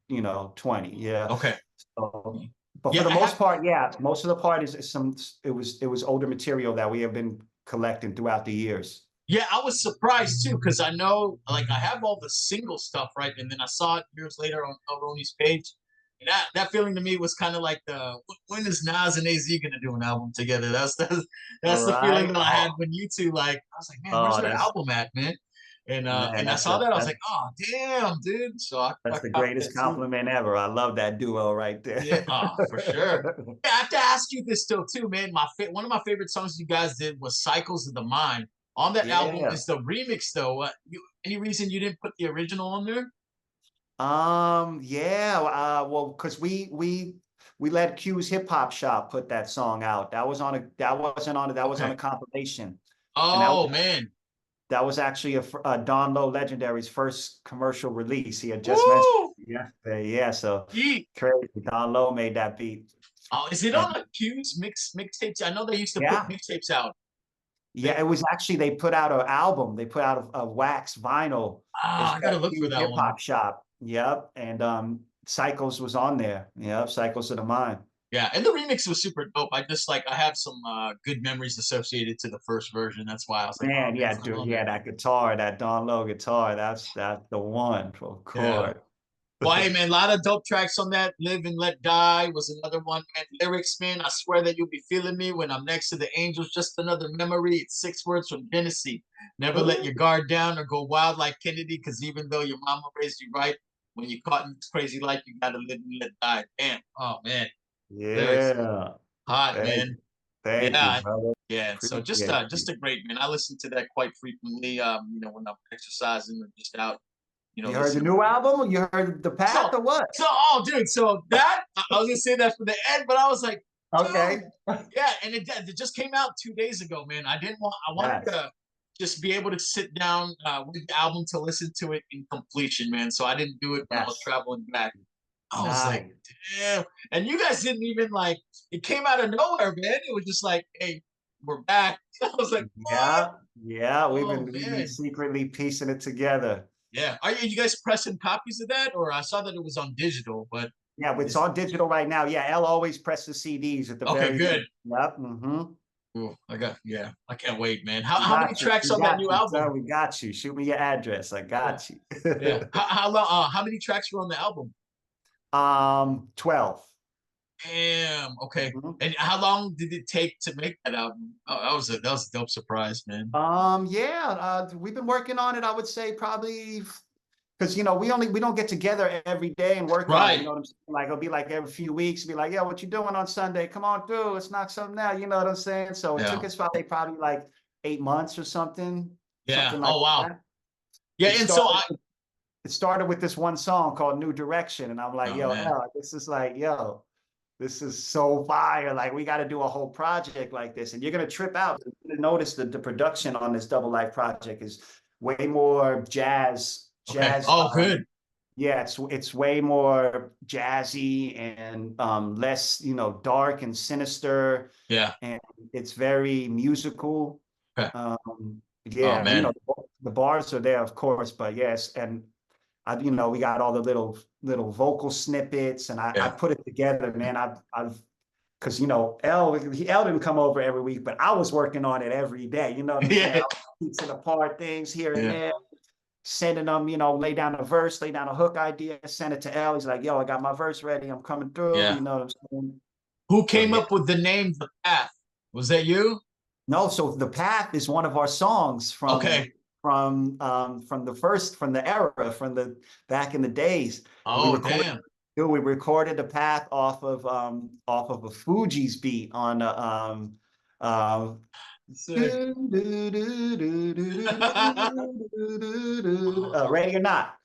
20. Yeah. Okay. So, but for Yeah, the I most have. part, yeah, most of the part is some, it was older material that we have been collecting throughout the years. Yeah, I was surprised too because I know, like, I have all the single stuff, right? And then I saw it years later on L Roneous page. And that feeling to me was kind of like when is Nas and AZ gonna do an album together? All That's the feeling right. that I had when you two like I was like, man, where's Oh, their album at, man? man, And I saw that I was like, oh damn, dude. So I that's the copped that greatest too. compliment ever. I love that duo right there. Yeah, for sure. Yeah, I have to ask you this still too, man. One of my favorite songs you guys did was "Cycles of the Mind." On that album Yeah. is the remix, though. Any reason you didn't put the original on there? Yeah, well, because we let Q's Hip Hop Shop put that song out. That wasn't on it. That was on a Okay. compilation, and Oh man. that was actually a Don Low Legendary's first commercial release. He had just mentioned, Woo! yeah, yeah. So Yeet. crazy. Don Low made that beat, Oh, is it and on a Q's mixtapes? I know they used to put yeah, mixtapes out. yeah. It was actually they put out an album. They put out a wax vinyl. It's I gotta called look for Q's that Hip one. Hop Shop. Yep, and Cycles was on there. Yep, Cycles of the Mind. Yeah, and the remix was super dope. I have some good memories associated to the first version. That's why I was like, oh Man, man, yeah, it's not dude, on yeah, there. that guitar, that Don Low guitar, that's the one, of Yeah. course. Well, hey man, a lot of dope tracks on that. Live and Let Die was another one, man. Lyrics, man. I swear that you'll be feeling me when I'm next to the angels. Just another memory. It's 6 words from Gennessee. Never let your guard down or go wild like Kennedy, because even though your mama raised you right, when you're caught in this crazy life, you gotta live and let die. Damn. Oh man. Lyrics. Yeah, Hot, thank man. thank you, Yeah. brother. Yeah. So Appreciate just you. a great man. I listen to that quite frequently, when I'm exercising or just out, You heard the listening. new album? You heard the path So, or what? oh, dude, so that I was gonna say that for the end, but I was like, dude, Okay. yeah, and it just came out 2 days ago, man. I wanted Yes. to just be able to sit down with the album to listen to it in completion, man. So I didn't do it when I was Yes. traveling back. I was like, Nice. damn, and you guys didn't even like. It came out of nowhere, man. It was just like, hey, we're back. I was like, what? Yeah, yeah. Oh We've been man. secretly piecing it together. Yeah. Are you guys pressing copies of that? Or I saw that it was on digital, but Yeah, it's is on digital right now. Yeah, L always presses CDs at the okay, very end. good. Yep. Mm-hmm. Ooh, yeah, I can't wait, man. We How many got you. tracks We on that got new you, son. album? We got you. Shoot me your address. I Yeah, got you. yeah. How long? How many tracks were on the album? 12. Damn. Okay. Mhm. And how long did it take to make that album? Oh, that was a dope surprise, man. Yeah, we've been working on it, I would say probably because we don't get together every day and work on it. You Right. know what I'm saying? Like it'll be like every few weeks, be like, yeah, what you doing on Sunday? Come on through. Let's knock something out. You know what I'm saying? So it took Yeah. us probably like 8 months or something, Yeah. something like Oh wow. that. Yeah. It And so started I. it started with this one song called New Direction. And I'm like, Oh yo, man. L, this is like, yo, this is so fire. Like, we got to do a whole project like this. And you're going to trip out. You're gonna notice that the production on this Double Life project is way more Okay. jazz. Oh, good. Yeah, it's way more jazzy and less, dark and sinister. Yeah. And it's very musical. Okay. Oh Yeah, man. the bars are there, of course, but yes, and we got all the little vocal snippets, and I Yeah. put it together, man. I've because L didn't come over every week, but I was working on it every day. You know what I'm saying? Yeah. I was piecing apart things here and Yeah. there, sending them, lay down a verse, lay down a hook idea, send it to L. He's like, yo, I got my verse ready. I'm coming through. Yeah. You know what I'm saying? Who So came yeah. up with the name The Path? Was that you? No, so The Path is one of our songs Okay. from the era, from the back in the days. We Oh, recorded damn. we recorded The Path off of a Fuji's beat on um Sick. Ready or Not.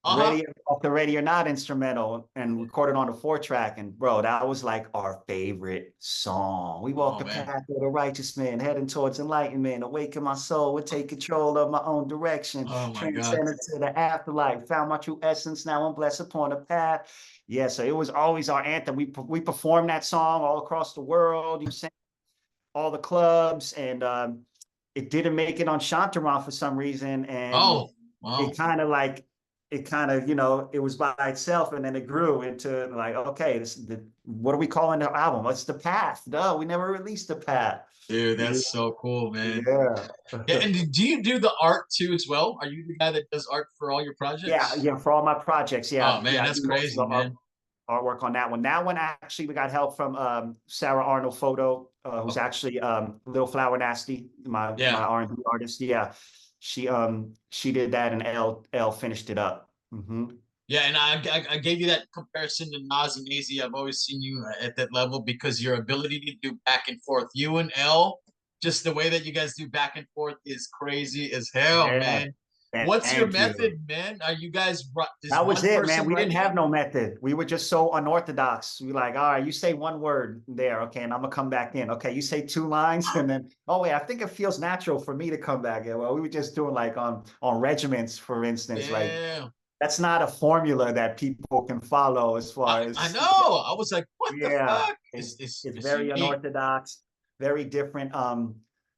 Uh-huh. Off the Ready or Not instrumental and recorded on a 4-track. And bro, that was like our favorite song. We walk Oh, the man. path of the righteous man, heading towards enlightenment, awaken my soul, would take control of my own direction, Oh, my God. transcended to the afterlife, found my true essence, now I'm blessed upon the path. Yeah, so it was always our anthem. We performed that song all across the world. You sang all the clubs, and it didn't make it on Shantaran for some reason, and Oh, wow. it kind of like it kind of it was by itself, and then it grew into like, okay, what are we calling the album? What's The Path? No, we never released The Path. Dude, Yeah, that's so cool, man. yeah. Yeah, and do you do the art too as well? Are you the guy that does art for all your Yeah, projects? yeah, for all my projects, Oh, yeah, man, yeah, I that's do most of the crazy, man. artwork on that one. That one actually we got help from Sarah Arnold Photo, who's Oh, actually Little Flower Nasty, my yeah. R&B artist. Yeah, she did that, and L finished it up. Yeah, and I gave you that comparison to Nas and Az. I've always seen you at that level because your ability to do back and forth, you and L, just the way that you guys do back and forth is crazy as hell, Yeah, man. What's your thank you. method, man? Are you guys is That was one it, man. person We didn't writing it? have no method. We were just so unorthodox. We like, all right, you say one word there, okay, and I'm gonna come back in. Okay, you say 2 lines, and then, oh wait, I think it feels natural for me to come back in. Well, we were just doing like on regiments, for instance. Like Yeah, that's not a formula that people can follow as far I as, know. I was like, what the yeah, fuck? It's it's very unique. unorthodox, very different.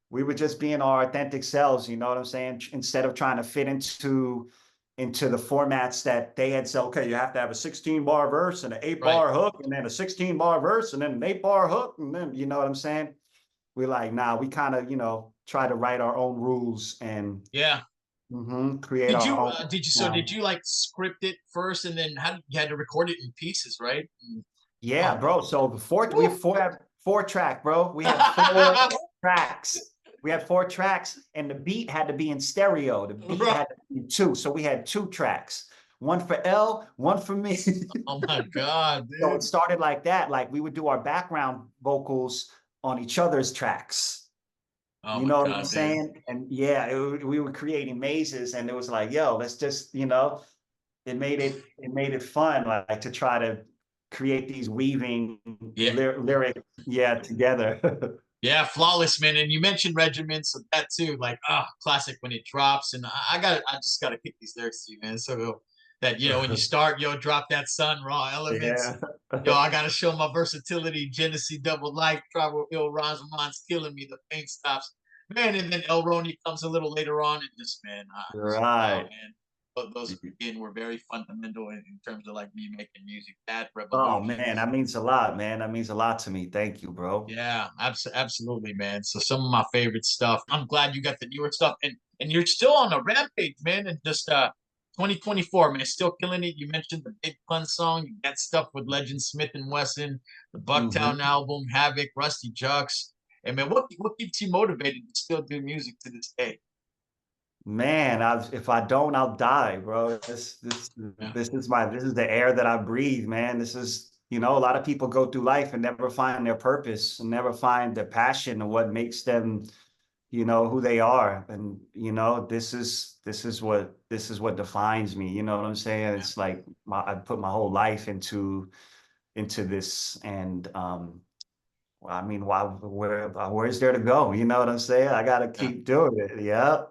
We were just being our authentic selves, you know what I'm saying? Instead of trying to fit into the formats that they had said, okay, you have to have a 16 bar verse and an eight Right. bar hook, and then a 16 bar verse, and then an 8 bar hook, and then you know what I'm saying? We're like, nah, we kind of, try to write our own rules and Yeah. create our own Did you so sound. did you like script it first and then how you had to record it in pieces, right? Yeah, Oh, bro. So we have woo. four track, bro. We had 4 tracks. We had 4 tracks, and the beat had to be in stereo. The beat Right. had to be in two. So we had 2 tracks. One for L, one for me. Oh my God, So it dude. started like that. Like we would do our background vocals on each other's tracks. Oh You my know what I'm God, dude. saying? And yeah, we were creating mazes, and it was like, yo, let's just, it made it fun, like to try to create these weaving Yeah. lyric, yeah, together. Yeah, flawless, man. And you mentioned regiments of that too. Like, classic when it drops. And I just gotta kick these lyrics to you, man. So that when you start, drop that sun, raw elements. Yeah. I gotta show my versatility. Gennessee double life, travel ill rhymes, mine's killing me. The pain stops, man. And then L Roneous comes a little later on, and just man, wow, Right. man. But those again were very fundamental in terms of like me making music. That Oh man, revolutions. that means a lot, man. That means a lot to me. Thank you, bro. Yeah, absolutely, man. So some of my favorite stuff. I'm glad you got the newer stuff, and you're still on a rampage, man. And just 2024, man, still killing it. You mentioned the Big Pun song. You got stuff with Legend Smith and Wesson, the Bucktown hmm album, Havoc, Rusty Jux. And man, what keeps you motivated to still do music to this day? Man, if I don't, I'll die, bro. Yeah, This is the air that I breathe, man. This is, a lot of people go through life and never find their purpose and never find their passion and what makes them, who they are. And, this is what defines me. You know what I'm saying? yeah, It's like I put my whole life into this, and well, I mean, where's there to go? You know what I'm saying? I gotta yeah, keep doing it. Yeah.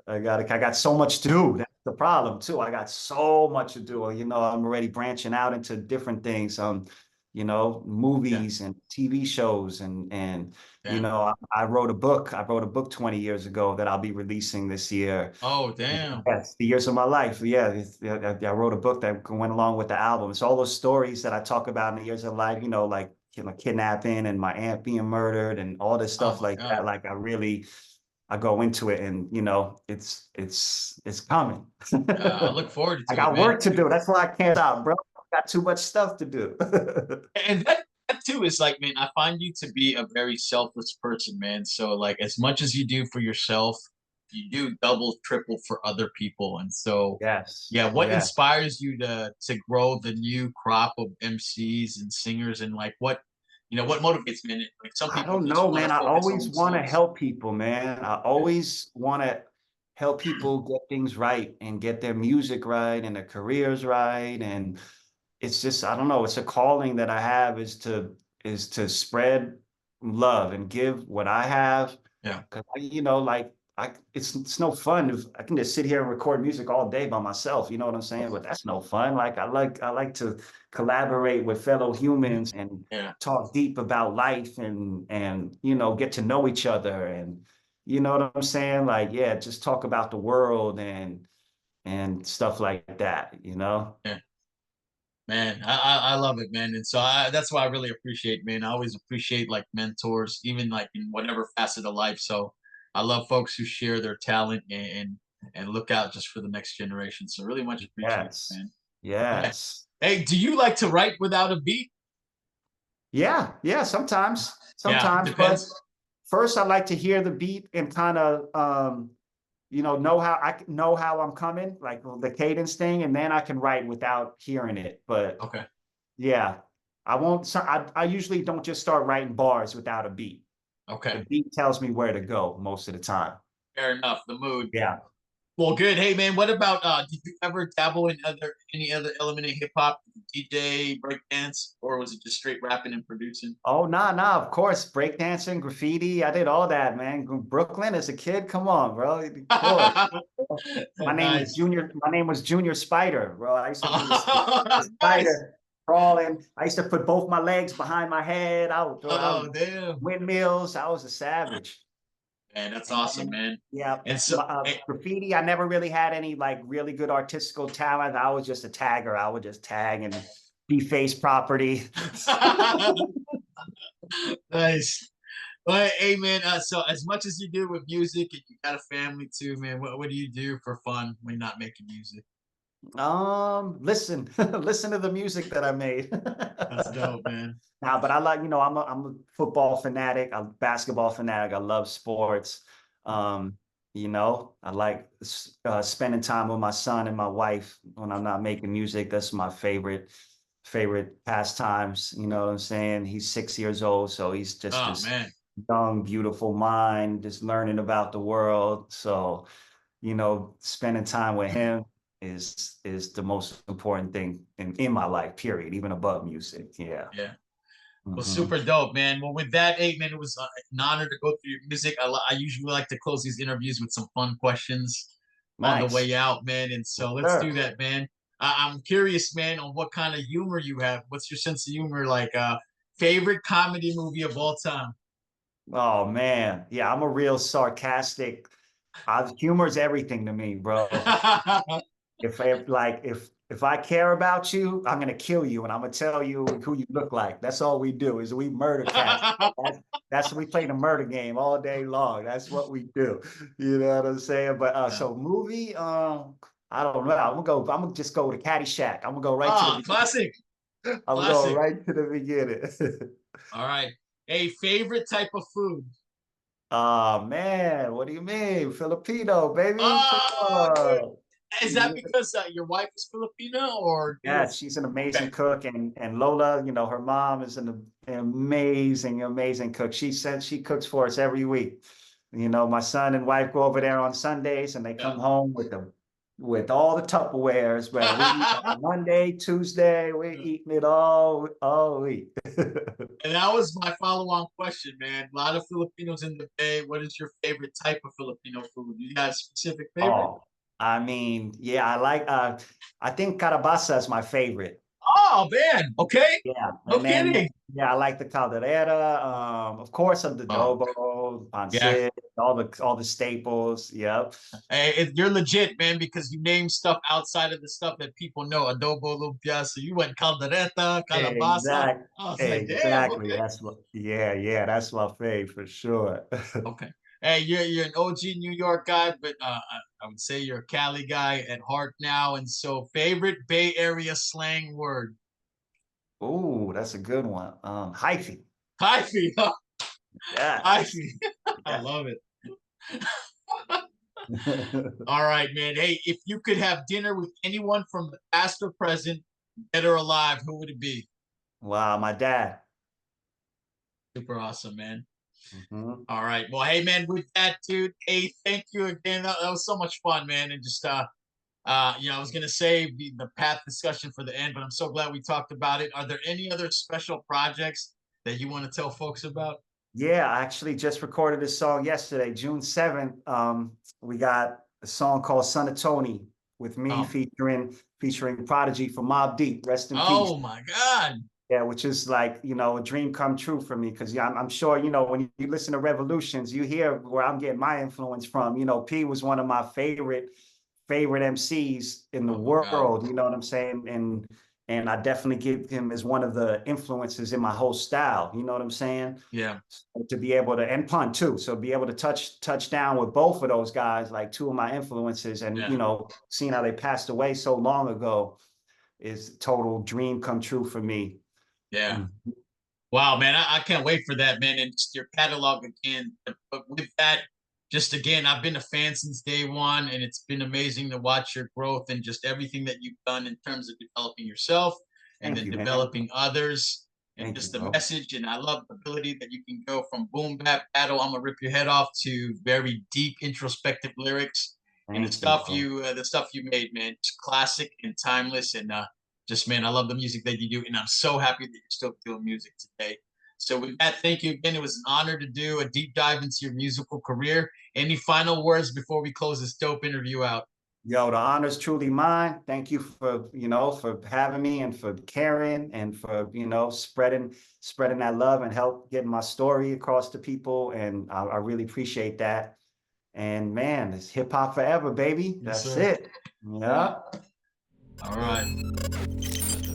I got so much to do. That's the problem too. I got so much to do. I'm already branching out into different things. yeah, Movies and TV shows, and yeah. I wrote a book. I wrote a book 20 years ago that I'll be releasing this year. Oh, damn. Yes, the years of my life. Yeah, I wrote a book that went along with the album. It's all those stories that I talk about in the years of life. Like kidnapping and my aunt being murdered and all this Oh stuff my like God. that. Like I go into it, and it's coming. I look forward I to it, got man. work to do. That's why I can't stop, bro. I got too much stuff to do. And that that too is like, man, I find you to be a very selfless person, man. So like as much as you do for yourself, you do double, triple for other people. And so Yes, yeah, what yeah. inspires you to grow the new crop of MCs and singers and like what motivates man? Like some I people don't just know, want man. to I focus on always want to themselves. help people, man. I always want to help people get things right and get their music right and their careers right. And it's just, I don't know, it's a calling that I have is to spread love and give what I have. Yeah. 'Cause like it's no fun if I can just sit here and record music all day by myself, you know what I'm saying? But that's no fun. Like I like to collaborate with fellow humans and Yeah. talk deep about life and get to know each other and you know what I'm saying? Like, yeah, just talk about the world and stuff like that, you know? Yeah. Man, I love it, man. And so that's why I really appreciate, man. I always appreciate like mentors, even like in whatever facet of life. So I love folks who share their talent and look out just for the next generation. So really much appreciate it, Yes. man. Yeah. Yes. Hey, do you like to write without a beat? Yeah, yeah, sometimes. Yeah, Sometimes, but depends. first I like to hear the beat and kind of know how I'm coming, like the cadence thing, and then I can write without hearing it. But Okay. yeah, I won't so I usually don't just start writing bars without a beat. The Okay. beat tells me where to go most of the time. Fair enough. The mood. Yeah. Well, good. Hey, man, what about did you ever dabble in any other element of hip hop, DJ, breakdance, or was it just straight rapping and producing? Oh, nah, of course. Breakdancing, graffiti, I did all that, man. Brooklyn as a kid, come on, bro. Of course. Nice. My name was Junior Spider, bro. I used to be the Nice. spider crawling. I used to put both my legs behind my head. I Oh, would damn. windmills. I was a savage. Man, that's And awesome, then, man. yeah, And so, hey, graffiti. I never really had any like really good artistical talent. I was just a tagger. I would just tag and deface property. nice. But hey, man. So as much as you do with music, and you got a family too, man. What do you do for fun when you're not making music? Listen, listen to the music that I made. That's dope, man. Now, but I like, I'm a football fanatic, I'm a basketball fanatic. I love sports. Um, I like spending time with my son and my wife when I'm not making music. That's my favorite pastimes. You know what I'm saying? He's 6 years old, so he's just Oh this man. young, beautiful mind, just learning about the world. So spending time with him is the most important thing in my life, period, even above music. Yeah. Yeah. Well, Hmm. super dope, man. Well, with that, hey, man, it was an honor to go through your music. I usually like to close these interviews with some fun questions on the Nice. way out, man. And so let's do Sure. that, man. I'm curious, man, on what kind of humor you have. What's your sense of humor? Like, favorite comedy movie of all time? Oh man. Yeah, I'm a real sarcastic. Humor is everything to me, bro. If I care about you, I'm gonna kill you and I'm gonna tell you who you look like. That's all we do is we murder cats. That's we play the murder game all day long. That's what we do. You know what I'm saying? But Yeah. so movie, I don't know. I'm gonna just go to Caddyshack. I'm gonna go right to the Ah, beginning. classic, I'm gonna go classic. right to the beginning. All right. A favorite type of food? Oh man, what do you mean? Filipino, baby. Come Oh, dude. on. Is that because your wife is Filipino or Yeah, she's an okay? amazing cook, and Lola, her mom is an amazing cook. She said she cooks for us every week. My son and wife go over there on Sundays, and they Yeah. come home with all the Tupperwares, bro. We eat on Monday, Tuesday, we're eating it all week. And that was my follow-on question, man. A lot of Filipinos in the Bay. What is your favorite type of Filipino food? You got a specific favorite? Oh, I mean, yeah, I think carabasa is my favorite. Oh man. Okay. Yeah, No and then kidding. yeah, I like the caldereta. Of course, of the Oh adobo, yeah. pancit, all the staples. Yep. Hey, you're legit, man, because you name stuff outside of the stuff that people know. Adobo, lumpia. So you went caldereta, calabasa. I was like, damn. Exactly. Okay. Yeah, that's my fave for sure. Okay. Hey, you're an OG New York guy, but I would say you're a Cali guy at heart now. And so, favorite Bay Area slang word? Oh, that's a good one. Hyphy. Hyphy, huh? Yes. Hyphy. I Yeah. love it. All right, man. Hey, if you could have dinner with anyone from the past or present, dead or alive, who would it be? Wow, my dad. Super awesome, man. Mhm. All right. Well, hey, man, with that, dude, hey, thank you again. That was so much fun, man. And just, I was going to save the path discussion for the end, but I'm so glad we talked about it. Are there any other special projects that you want to tell folks about? Yeah, I actually just recorded this song yesterday, June 7th. We got a song called Son of Tony with me Oh, featuring Prodigy from Mobb Deep. Rest in peace. oh my God. Yeah, which is like, a dream come true for me. Cause yeah, I'm sure, when you listen to Revolutions, you hear where I'm getting my influence from. P was one of my favorite MCs in the Oh my God. world, you know what I'm saying? And I definitely give him as one of the influences in my whole style, you know what I'm saying? Yeah. So to be able to, and Pun too, so be able to touch down with both of those guys, like two of my influences, and Yeah. seeing how they passed away so long ago is total dream come true for me. Yeah. Mm. Wow, man, I can't wait for that, man. And just your catalog again. But with that, just again, I've been a fan since day one, and it's been amazing to watch your growth and just everything that you've done in terms of developing yourself and Thank then you, man. developing others and Thank you, just the bro. message. And I love the ability that you can go from boom bap battle, I'm gonna rip your head off, to very deep introspective lyrics. And Thank you, bro. the stuff you made, man, it's classic and timeless. And just man, I love the music that you do, and I'm so happy that you're still doing music today. So with that, thank you again. It was an honor to do a deep dive into your musical career. Any final words before we close this dope interview out? Yo, the honor's truly mine. Thank you for having me and for caring and for, spreading that love and help getting my story across to people. And I really appreciate that. And man, it's hip hop forever, baby. Yes, That's sir. it. Yeah. Yeah. All right.